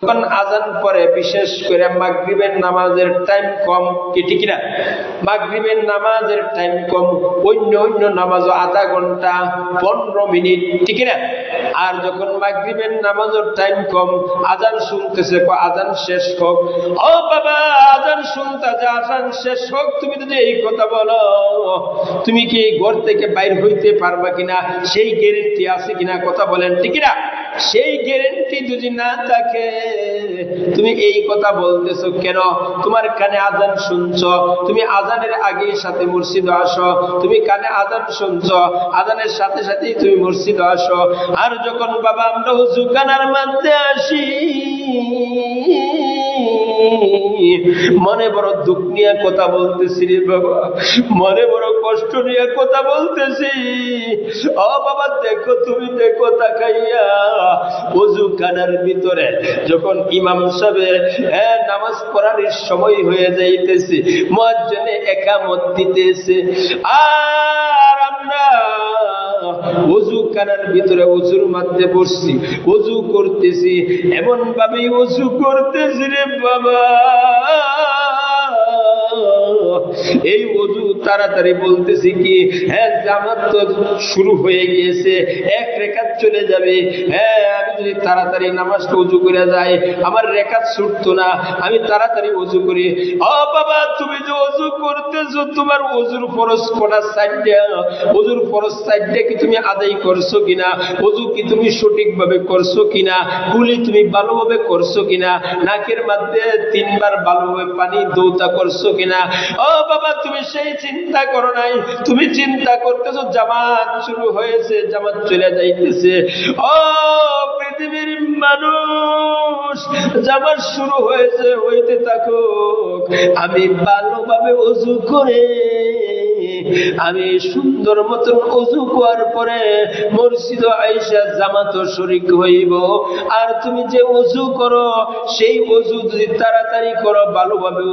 যখন আজান পরে বিশেষ করে মাগরিবের নামাজের টাইম কম, কি ঠিক না? মাগরিবের নামাজের টাইম কম, অন্য অন্য নামাজও আধা ঘন্টা 15 মিনিট, ঠিক না? আর যখন মাগরিবের নামাজের টাইম কম, আজান শুনতেছে, আজান শেষ হোক, ও বাবা আজান শুনতেছে, আজান শেষ হোক, তুমি যদি এই কথা বলো, তুমি কি ঘর থেকে বাইর হইতে পারবা কিনা সেই গ্যারেন্টি আছে কিনা? কথা বলেন, ঠিক না? সেই গ্যারেন্টি যদি না থাকে, তুমি এই কথা বলতেছো কেন? তোমার কানে আজান শুনছ, তুমি আজানের আগে সাথে মসজিদে আসো, তুমি কানে আজান শুনছ, আজানের সাথে সাথেই তুমি মসজিদে আসো। আর যখন বাবা আমরা হুজুখানার মধ্যে আসি, মনে বড় দুঃখ নিয়ে কথা বলতেছি রে বাবা, মনে বড় কষ্ট নিয়ে কথা বলতেছি। ও বাবা দেখো, তুমি দেখো তাকাইয়া, ওযুখানার ভিতরে যখন ইমাম সাহেব নামাজ পড়ার সময় হয়ে যাইতেছে, মুয়াজ্জিনে ইকামত দিতেছে, আর আমরা ওযুখানার ভিতরে ওযুর মধ্যে বসছি, ওযু করতেছি, এমন ভাবে ওযু করতেছি রে বাবা, এই ওযু তাড়াতাড়ি বলতেছি কি, হ্যাঁ জামাত তো শুরু হয়ে গিয়েছে, এক রাকাত চলে যাবে, হ্যাঁ আমি যদি তাড়াতাড়ি নামাজটা ওযু করে যাই, আমার রাকাত ছুটতো না, আমি তাড়াতাড়ি ওযু করি। ও বাবা তুমি যে ওযু করতেছো, তোমার ওযুর ফরজ কোনা সাইডটা, ওযুর ফরজ সাইডটা কি তুমি আদায় করছো কিনা? ওযু কি তুমি সঠিকভাবে করছো কিনা? কুলি তুমি ভালোভাবে করছো কিনা? নাকের মধ্যে 3 বার ভালোভাবে পানি দৌতা করছো কিনা? ও বাবা তুমি সেই চিন্তা করো নাই, তুমি চিন্তা করতেছো জামাত শুরু হয়েছে, জামাত চলে যাইতেছে। ও পৃথিবীর মানুষ, জামাত শুরু হয়েছে, হইতে থাকুক, আমি ভালোভাবে ওযু করে, আমি সুন্দর মতন ওযু করার পরে মসজিদে আইসা জামাত শরীক হইব। আর তুমি যে ওযু করো, সেই ওযু যদি তাড়াতাড়ি করো, ভালোভাবে